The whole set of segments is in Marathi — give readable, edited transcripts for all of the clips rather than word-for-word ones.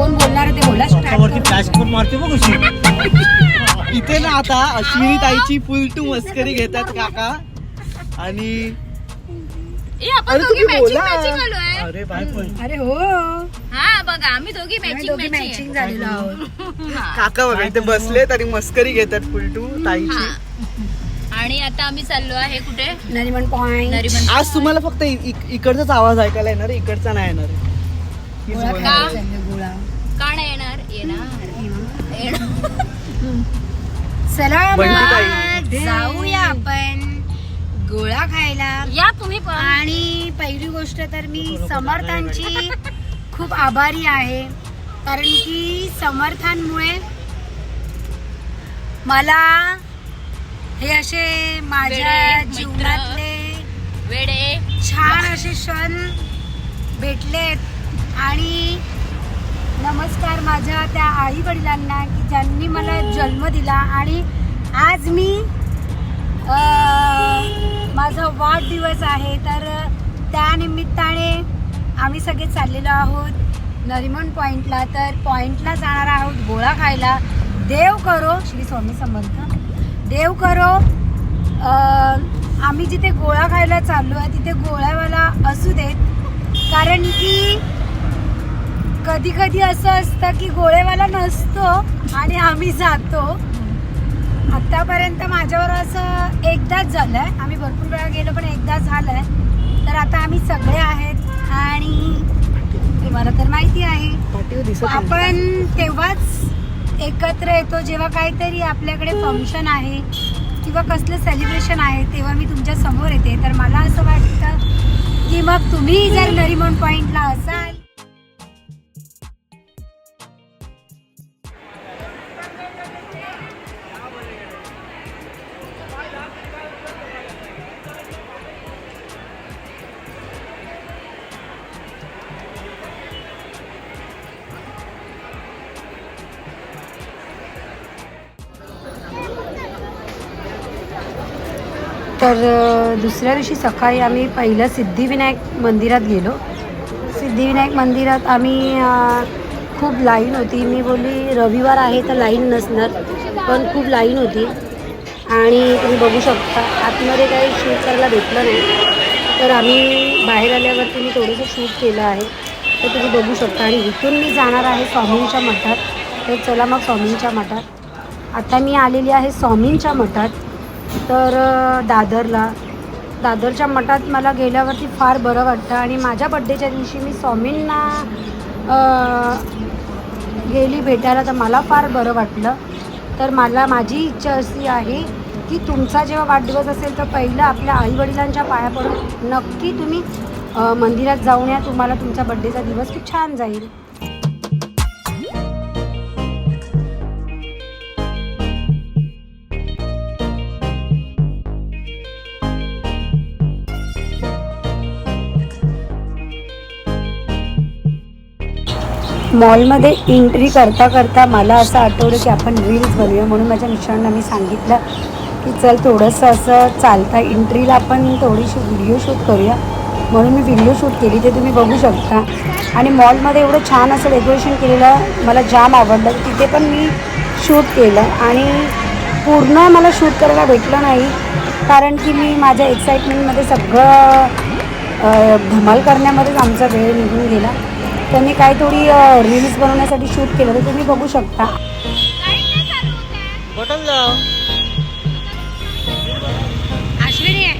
कोण बोलणार ते बोला. इथे ना आता अश्विनी ताईची फुल टू मस्करी घेतात काका आणि आपण दोघी मॅचिंग आलोय. अरे बाय पण अरे हो हा बघा आम्ही दोघी दोघी मॅचिंग झालेलो आहोत. काका बघा इथे बसले तरी मस्करी घेतात फुल टू ताईची. आणि आता आम्ही चाललो आहे कुठे? नरिमन पॉइंट. नरिमन. आज तुम्हाला फक्त इकडचाच आवाज ऐकायला येणार, इकडचा नाही येणार. हीच गोळा बोलणार. खायला चाललोय, गोळा. का नाही येणार? चला बंटी ताई. मग जाऊया आपण गोळा खायला. या तुम्ही पण. आणि पहिली गोष्ट तर मी समर्थांची खूप आभारी आहे, कारण की समर्थांमुळे मला हे असे माझ्या वेडे मित्र. जीवनातले वेडे छान असे क्षण भेटलेत. आणि नमस्कार माझ्या त्या आई वडिलांना की ज्यांनी मला जन्म दिला. आणि आज मी माझा वाढदिवस आहे, तर त्यानिमित्ताने आम्ही सगळे चाललेलो आहोत नरिमन पॉइंटला. तर पॉइंटला जाणार आहोत गोळा खायला. देव करो, श्री स्वामी समर्थ, देव करो आम्ही जिथे गोळा खायला चाललो आहे तिथे गोळ्यावाला असू देत, कारण की कधी कधी असं असतं की गोळेवाला नसतो आणि आम्ही जातो. आत्तापर्यंत माझ्यावर असं एकदाच झालंय, आम्ही भरपूर वेळा गेलो पण एकदा झालंय. तर आता आम्ही सगळे आहेत आणि तुम्हाला तर माहिती आहे आपण तेव्हाच एकत्र येतो जेव्हा काहीतरी आपल्याकडे फंक्शन आहे किंवा कसलं सेलिब्रेशन आहे, तेव्हा मी तुमच्या समोर येते. तर मला असं वाटतं की मग तुम्ही जर नरिमन पॉइंटला असाल तर दुसऱ्या दिवशी सकाळी आम्ही पहिलं सिद्धिविनायक मंदिरात गेलो. सिद्धिविनायक मंदिरात आम्ही खूप लाईन होती. मी बोलली रविवार आहे तर लाईन नसणार, पण खूप लाईन होती. आणि तुम्ही बघू शकता आतमध्ये काही शूट करायला भेटलं नाही, तर आम्ही बाहेर आल्यावरती मी थोडंसं शूट केलं आहे, तर तुम्ही बघू शकता. आणि इथून मी जाणार आहे स्वामींच्या मठात. तर चला मग स्वामींच्या मठात. आता मी आलेली आहे स्वामींच्या मठात. तर दादरच्या मठात मला गेल्यावरती फार बरं वाटतं. आणि माझ्या बड्डेच्या दिवशी मी स्वामींना गेली भेटायला, तर मला फार बरं वाटलं. तर माझी इच्छा अशी आहे की तुमचा जेव्हा वाढदिवस असेल तर पहिलं आपल्या आईवडिलांच्या पाया पडून नक्की तुम्ही मंदिरात जाऊन या. तुम्हाला तुमचा बड्डेचा दिवस खूप छान जाईल. मॉलमध्ये एंट्री करता करता मला असं आठवलं की आपण रील्स बनवूया, म्हणून माझ्या मिस्टरांना मी सांगितलं की चल थोडंसं असं चालता एंट्रीला आपण थोडीशी व्हिडिओ शूट करूया. म्हणून मी व्हिडिओ शूट केली, ते तुम्ही बघू शकता. आणि मॉलमध्ये एवढं छान असं डेकोरेशन केलेलं मला जाम आवडलं, तिथे पण मी शूट केलं. आणि पूर्ण मला शूट करायला भेटलं नाही, कारण की मी माझ्या एक्साइटमेंटमध्ये सगळं धमाल करण्यामध्येच आमचा वेळ निघून गेला. तर मी काही थोडी रील्स बनवण्यासाठी शूट केलं, तर तुम्ही बघू शकता. अश्विनी आहे.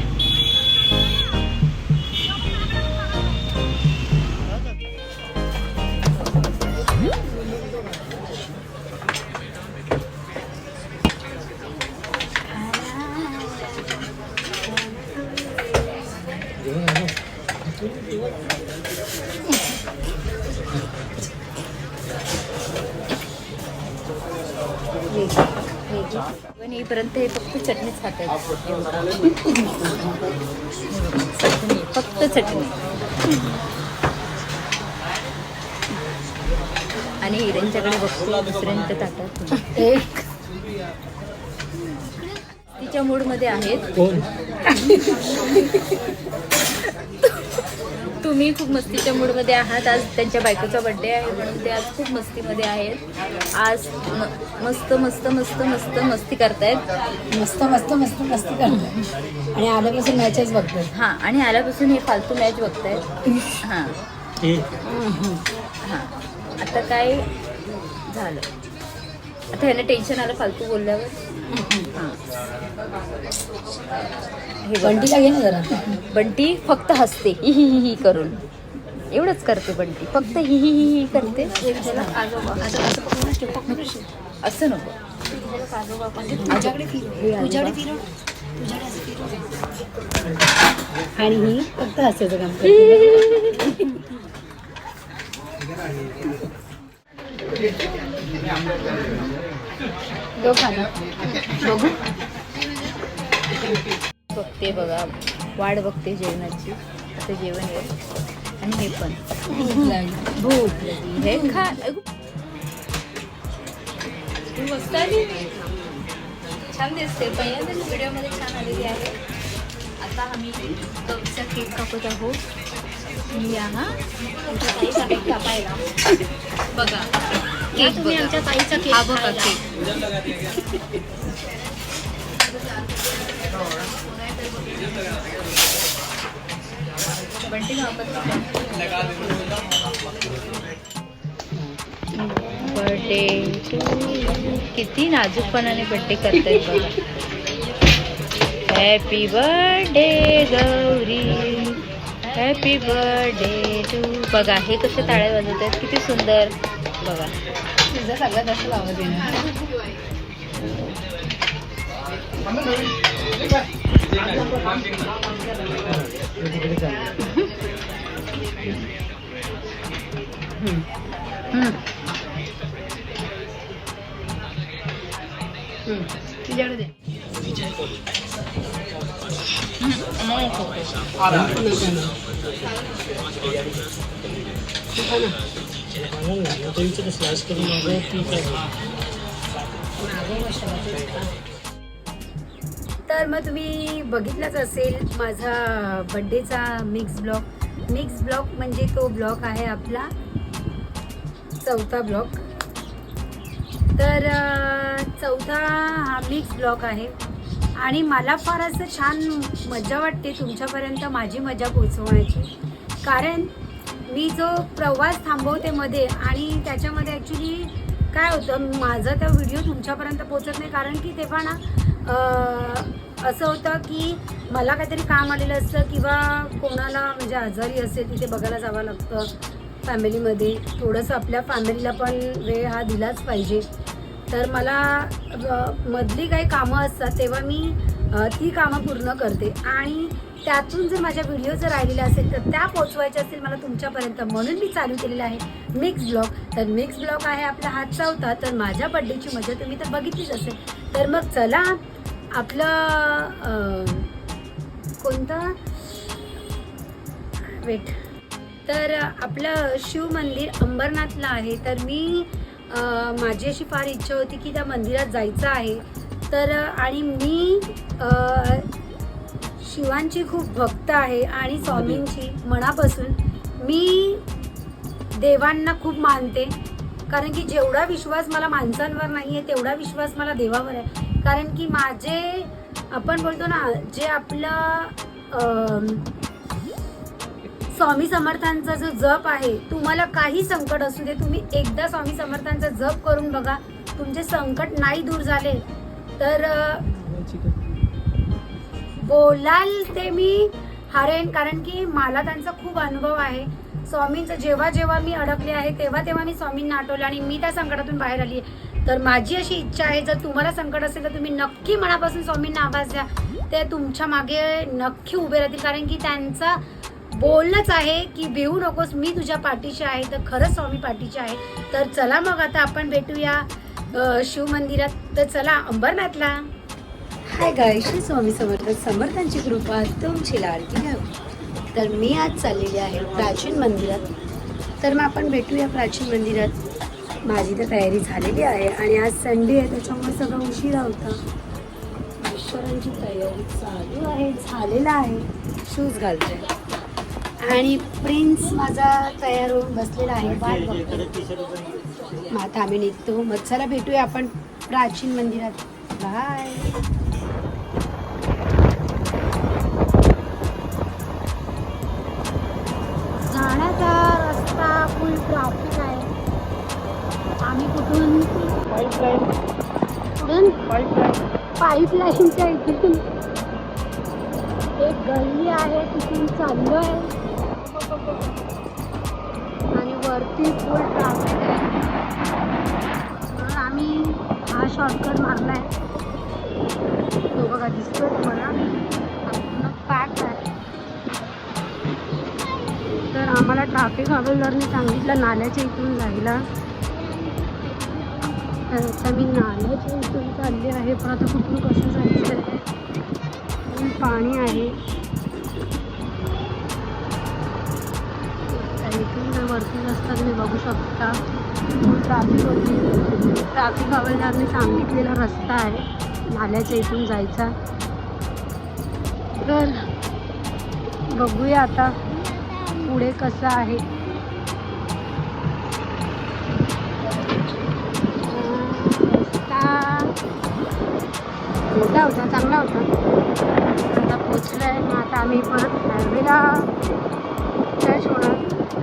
पण येईपर्यंत हे फक्त चटणीच खातात. फक्त चटणी. आणि हिरेंच्याकडे बघतो दुसऱ्यांच्या ताटात एक तिच्या मूडमध्ये आहेत. तू तुम्ही खूप मस्तीच्या मूडमध्ये आहात. आज त्यांच्या बायकोचा बर्थडे आहे म्हणून ते आज खूप मस्तीमध्ये आहेत. आज मस्त मस्त मस्त मस्त मस्ती करतायत. मस्त मस्त मस्त मस्ती करतात आणि आल्यापासून मॅचेस बघतात. हां, आणि आल्यापासून हे फालतू मॅच बघतायत. हां हां, आता काय झालं, आता ह्याला टेन्शन आलं फालतू बोलल्यावर. हां, हे बंटीला घे ना जरा. बंटी फक्त हसते हि हि हि करून, एवढंच करते बंटी, फक्त हि हि हि करते. असं नको, तुझ्याकडे फिरव, तुझ्याकडे फिरव, तुझ्याकडे असं फिरव. आणि ही फक्त हसायचं काम करते. दो खाना बघू. बघते बघा, वाट बघते जेवणाची. आता जेवण येईल आणि हे पण भूक लागली. हे खा. तू मस्त आली, छान दिसते. पहिल्यांदा व्हिडिओमध्ये छान आलेली आहे. आता आम्ही कपचा केक कापत आहोत. या हा आमच्या ताईचा केक कापायला बघा. केक तुम्ही आमच्या ताईचा केक हा बघा. केक बंटी बर्थडे, किती नाजूकपणाने बर्थडे करतायत बघा. Happy birthday Gauri, happy birthday to. बघा हे कसे टाळे वाजवत आहेत, किती सुंदर बघा. तुझा सगळ्यात जास्त आवाज येणार. तुझ्याकडे दे. तर मग तुम्ही बघितलंच असेल माझा बड्डेचा मिक्स ब्लॉग म्हणजे तो ब्लॉग आहे आपला 4था ब्लॉग. तर 4था हा मिक्स ब्लॉग आहे आणि मला फार असं छान मजा वाटते तुमच्यापर्यंत माझी मजा पोचवण्याची. कारण मी जो प्रवास थांबवते मध्ये आणि त्याच्यामध्ये ॲक्च्युली काय होतं, माझा त्या व्हिडिओ तुमच्यापर्यंत पोचत नाही. कारण की तेव्हा ना असं होतं की मला काहीतरी काम आलेलं असतं किंवा कोणाला म्हणजे आजारी असेल तिथे बघायला जावं लागतं. फॅमिलीमध्ये थोडंसं आपल्या फॅमिलीला पण वेळ हा दिलाच पाहिजे. तर मला मधली काही कामं असतात तेव्हा मी ती कामं पूर्ण करते आणि त्यातून जर माझ्या व्हिडिओ जर राहिलेल्या असेल तर त्या पोचवायच्या असतील मला तुमच्यापर्यंत, म्हणून मी चालू केलेला आहे मिक्स ब्लॉग. तर मिक्स ब्लॉग आहे आपला हा 4था. तर माझ्या बड्डेची मजा तुम्ही तर बघितलीच असेल. तर मग चला आपलं कोणतं वेट तर आपलं शिव मंदिर अंबरनाथला आहे. तर मी माझी अशी फार इच्छा होती की त्या मंदिरात जायचं आहे. तर आणि मी शिवांची खूप भक्त आहे आणि स्वामींची मनापासून. मी देवांना खूप मानते कारण की जेवढा विश्वास मला माणसांवर नाही आहे तेवढा विश्वास मला देवावर आहे. कारण की माझे आपण बोलतो ना जे आपलं स्वामी समर्थांचा जो जप आहे, तुम्हाला काही संकट असू दे तुम्ही एकदा स्वामी समर्थांचा जप करून बघा, तुमचे संकट नाही दूर झाले तर बोलाल ते मी हरेन. कारण की मला त्यांचा खूप अनुभव आहे स्वामींचा. जेव्हा जेव्हा मी अडकले आहे तेव्हा मी स्वामींना आठवले आणि मी त्या संकटातून बाहेर आली आहे. तर माझी अशी इच्छा आहे जर तुम्हाला संकट असेल तर तुम्ही नक्की मनापासून स्वामींना आवाज द्या, ते तुमच्या मागे नक्की उभे राहतील. कारण की त्यांचा बोलणंच आहे की भिवू नकोस, मी तुझ्या पाठीशी आहे. तर खरंच स्वामी पाठीचे आहे. तर चला मग आता आपण भेटूया शिव मंदिरात. तर चला अंबरनाथला. हाय गाय, श्री स्वामी समर्थांची कृपा तुमची लाडकी घ्यावी. तर मी आज चाललेली आहे प्राचीन मंदिरात. तर मग आपण भेटूया प्राचीन मंदिरात. माझी तर तयारी झालेली आहे आणि आज संडे आहे त्याच्यामुळे सगळं उशिरा होता. ईश्वरांची तयारी चालू आहे, झालेला आहे. शूज घालते. आणि प्रिन्स माझा तयार होऊन बसलेला आहे, वाट बघतो. मग आता आम्ही निघतो. मग चला भेटूया आपण प्राचीन मंदिरात. बाय. जाण्याचा रस्ता फुल ट्रॅफिक आहे. आम्ही कुठून पाईपलाईनच्या इथून एक गल्ली आहे तिथून चाललो आहे आणि वरती फुल ट्रॅफिक आहे. म्हणून आम्ही हा शॉर्टकट मारला आहे. तो बघा दिसतोय तुम्हाला, पूर्ण पॅक आहे. तर आम्हाला ट्रॅफिक हवालदारने सांगितलं नाल्याच्या इथून जायला. तर आता मी नाल्याच्या इथून चालले आहे, पण आता कुठून कसं जायचं आहे. पाणी आहे. इथून जर वरती रस्ता तुम्ही बघू शकता, ट्रॅफिक होती. ट्रॅफिक हवालदारने सांगितलेला रस्ता आहे नाल्याच्या इथून जायचा. तर बघूया आता पुढे कसं आहे. रस्ता मोठा होता, चांगला होता. आता पोचलो आहे. मग आता आम्ही परत हायवेला टच होणार.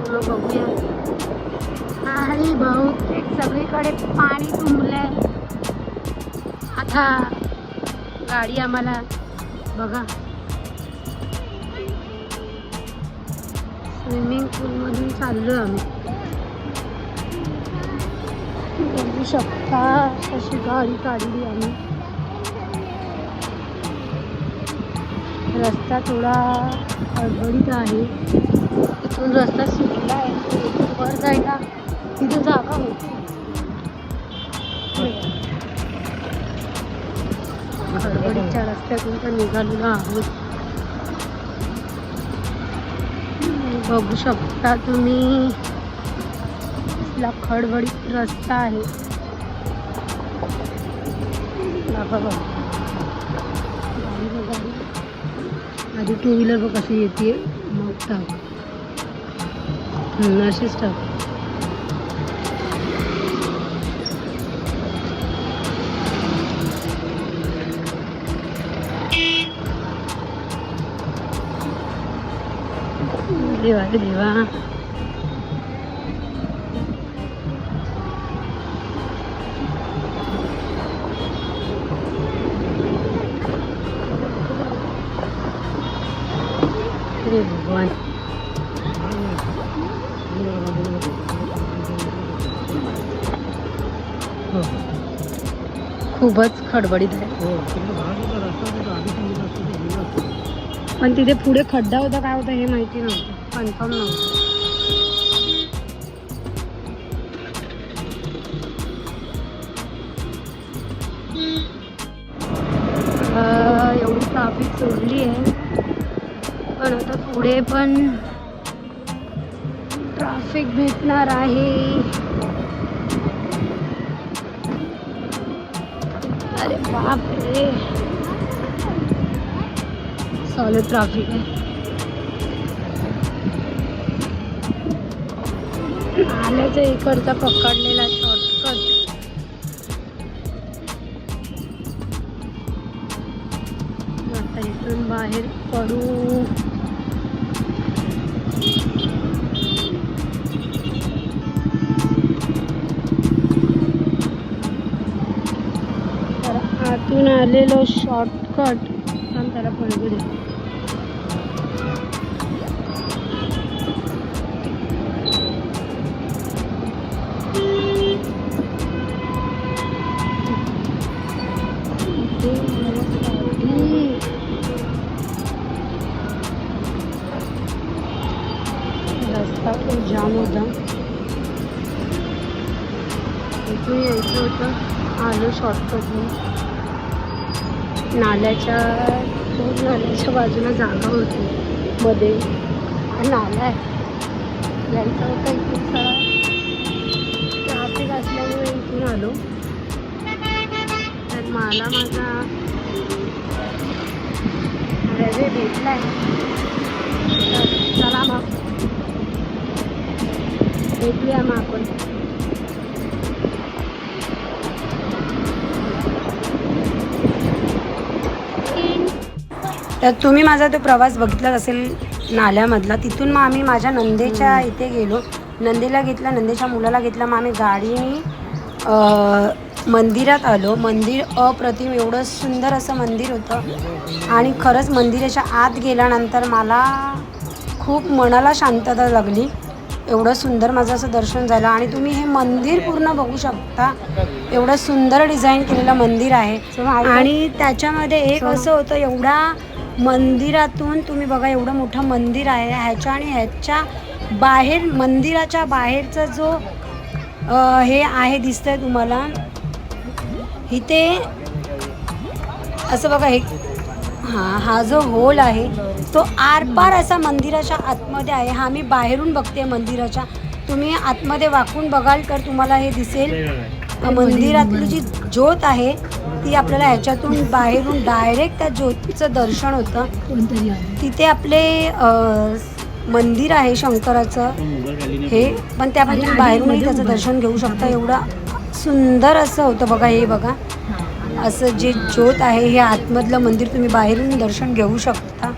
मग बघूया. आणि बहुतेक सगळीकडे पाणी तुंबलं आहे. आता गाडी आम्हाला बघा स्विमिंग पूलमधून चाललो आम्ही. बघू शकता कशी गाडी काढली आम्ही. रस्ता थोडा गडबडीत आहे. इथून रस्ता सुटला आहे, वर जायला तिथे जागा होती. गडबडीच्या रस्त्यातून तर निघालेलो आहोत. बघू शकता तुम्ही इथला खडबडीत रस्ता आहे. गाडी आधी टू व्हीलर बघ कशी येते. मग टाक अशीच टाक. देवा देवा. अरे भगवान. खूपच खडबडीत आहे. पण तिथे पुढे खड्डा होता, काय होता हे माहिती नव्हतं, कन्फर्म नव्हतं. एवढी ट्रॅफिक सोडली आहे, पण आता पुढे पण ट्रॅफिक भेटणार आहे. अरे बाप रे, सॉलिड ट्रॅफिक आहे. आल्याचा इकडचा पकडलेला शॉर्टकट. आता इथून बाहेर पडू. तर आतून आलेलो शॉर्टकट पण त्याला पळू दे. रस्ता खूप जाम होता. इथून यायचं होतं, आलो शॉर्टकटने. नाल्याच्या बाजूला जागा होती मध्ये, नाला आहे. यायचं होतं इथून, ट्रॅफिक असल्यामुळे इथून आलो. तर मला माझा रेल्वे भेटला आहे. चला मग भेटूया मग आपण. तर तुम्ही माझा तो प्रवास बघितलाच असेल नाल्यामधला. तिथून मग आम्ही माझ्या नंदेच्या इथे गेलो. नंदेला घेतला, नंदेच्या मुलाला घेतला. मग आम्ही गाडीने मंदिरात आलो. मंदिर अप्रतिम, एवढं सुंदर असं मंदिर होतं. आणि खरंच मंदिराच्या आत गेल्यानंतर मला खूप मनाला शांतता लागली. एवढं सुंदर माझं असं दर्शन झालं. आणि तुम्ही हे मंदिर पूर्ण बघू शकता. एवढं सुंदर डिझाईन केलेलं मंदिर आहे. आणि त्याच्यामध्ये एक असं होतं, एवढा मंदिरातून तुम्ही बघा, एवढं मोठं मंदिर आहे. ह्याच्या आणि ह्याच्या बाहेर, मंदिराच्या बाहेरचा जो हे आहे दिसतंय तुम्हाला इथे, असं बघा, हा जो होल आहे तो आरपार असा मंदिराच्या आतमध्ये आहे. हा मी बाहेरून बघते मंदिराच्या. तुम्ही आतमध्ये वाकून बघाल तर तुम्हाला हे दिसेल. मंदिरातली जी ज्योत आहे ती आपल्याला ह्याच्यातून बाहेरून डायरेक्ट त्या ज्योतीचं दर्शन होतं. तिथे आपले मंदिर आहे शंकराचं हे, पण त्या पण तुम्ही बाहेरूनही त्याचं दर्शन घेऊ शकता. एवढं सुंदर असं होतं बघा. हे बघा, असं जे ज्योत आहे हे आतमधलं मंदिर तुम्ही बाहेरून दर्शन घेऊ शकता.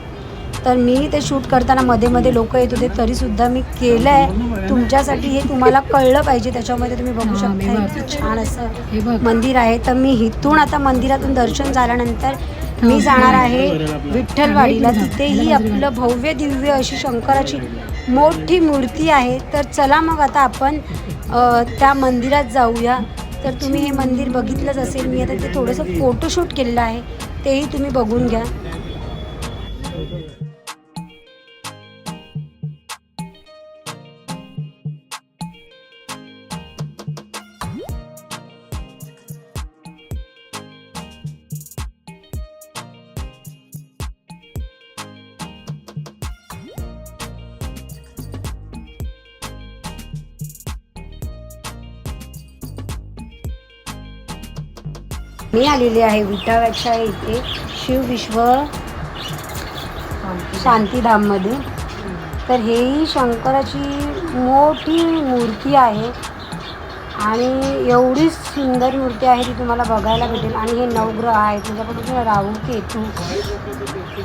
तर मी ते शूट करताना मध्ये मध्ये लोक येत होते, तरीसुद्धा मी केलं आहे तुमच्यासाठी. हे तुम्हाला कळलं पाहिजे. त्याच्यामध्ये तुम्ही बघू शकता किती छान असं मंदिर आहे. तर मी इथून आता मंदिरातून दर्शन झाल्यानंतर मी जाणार आहे विठ्ठलवाडीला. तिथेही आपलं भव्य दिव्य अशी शंकराची मोठी मूर्ती आहे. तर चला मग आता आपण त्या मंदिरात जाऊया. तर तुम्ही हे मंदिर बघितलंच असेल. मी आता ते थोडंसं फोटोशूट केलेलं आहे, तेही तुम्ही बघून घ्या. मी आलेली आहे विटाव्याच्या इथे शिव विश्व शांतीधाममध्ये. तर हेही शंकराची मोठी मूर्ती आहे आणि एवढी सुंदर मूर्ती आहे ती तुम्हाला बघायला भेटेल. आणि हे नवग्रह आहे, तुमच्याकडून राहू केतू,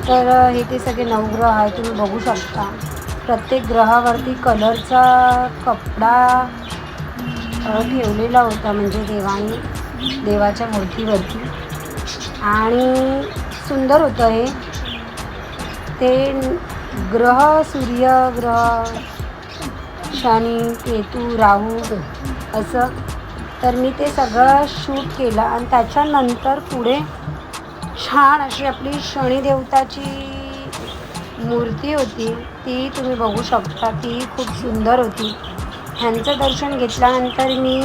तर हे ते सगळे नवग्रह आहे तुम्ही बघू शकता. प्रत्येक ग्रहावरती कलरचा कपडा ठेवलेला होता, म्हणजे देवाच्या मूर्तीवरती. आणि सुंदर होतं हे. ते ग्रह, सूर्यग्रह, शनी, केतू, राहू असं. तर मी ते सगळं शूट केलं. आणि त्याच्यानंतर पुढे छान अशी आपली शनिदेवताची मूर्ती होती, ती तुम्ही बघू शकता. ती खूप सुंदर होती. ह्यांचं दर्शन घेतल्यानंतर मी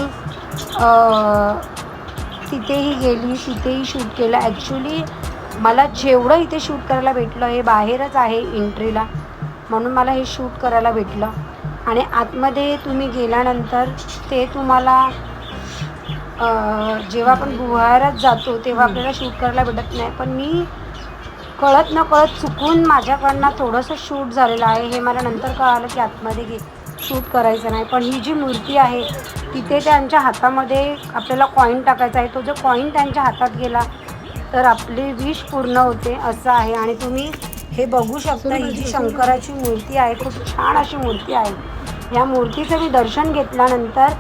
तिथेही गेली, तिथेही शूट केलं. ॲक्च्युली मला जेवढं इथे शूट करायला भेटलं, हे बाहेरच आहे एंट्रीला, म्हणून मला हे शूट करायला भेटलं. आणि आतमध्ये तुम्ही गेल्यानंतर ते तुम्हाला जेव्हा आपण गुहारात जातो तेव्हा आपल्याला शूट करायला भेटत नाही. पण मी कळत न कळत चुकून माझ्याकडनं थोडंसं शूट झालेलं आहे. हे मला नंतर कळालं की आतमध्ये शूट करायचं नाही. पण ही जी मूर्ती आहे तिथे त्यांच्या हातामध्ये आपल्याला कॉईन टाकायचा आहे. तो जो कॉईन त्यांच्या हातात गेला तर आपली विश पूर्ण होते असं आहे. आणि तुम्ही हे बघू शकता, ही जी शंकराची मूर्ती आहे खूप छान अशी मूर्ती आहे. ह्या मूर्तीचं मी दर्शन घेतल्यानंतर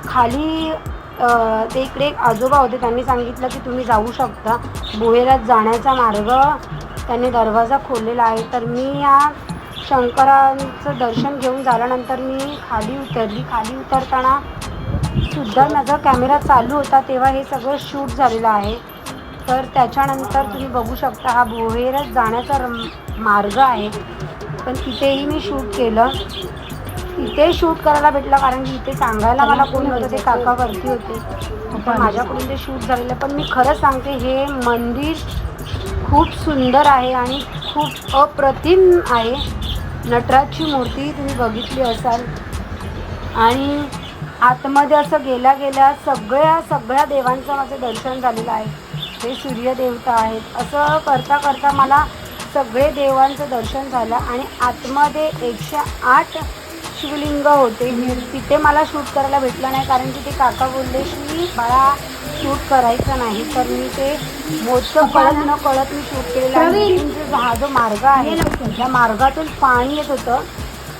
खाली ते इकडे एक आजोबा होते, त्यांनी सांगितलं की तुम्ही जाऊ शकता. गुहेला जाण्याचा मार्ग त्यांनी दरवाजा खोललेला आहे. तर मी या शंकरांचं दर्शन घेऊन झाल्यानंतर मी खाली उतरली. खाली उतरताना सुद्धा माझा कॅमेरा चालू होता तेव्हा हे सगळं शूट झालेलं आहे. तर त्याच्यानंतर तुम्ही बघू शकता हा गुहेरच जाण्याचा मार्ग आहे. पण तिथेही मी शूट केलं. इथे शूट करायला भेटलं कारण की इथे सांगायला मला कोणी होतं, ते काकावरती होते. पण माझ्याकडून ते शूट झालेलं. पण मी खरं सांगते, हे मंदिर खूप सुंदर आहे आणि खूप अप्रतिम आहे. नटराजची मूर्ती तुम्ही बघितली असाल. आणि आतमध्ये असं गेल्या सगळ्या देवांचं माझं दर्शन झालेलं आहे. हे सूर्यदेवता आहेत. असं करता करता मला सगळे देवांचं दर्शन झालं आणि आतमध्ये 108 शिवलिंग होते. तिथे मला शूट करायला भेटलं नाही कारण की ते काका बोलले की बाळा शूट करायचं नाही. तर मी ते मोजकं कळत न कळत मी शूट केलेलं आहे. म्हणजे हा जो मार्ग आहे त्या मार्गातून पाणी येत होतं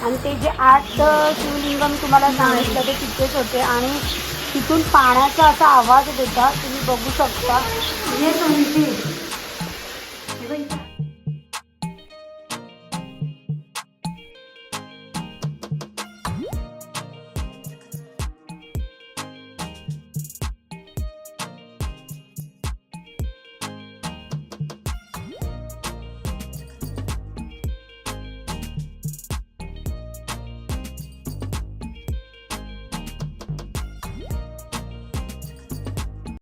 आणि ते जे 8 शिवलिंग मी तुम्हाला सांगितलं ते तिथेच होते आणि तिथून पाण्याचा असा आवाज येत होता. तुम्ही बघू शकता. हे तुमची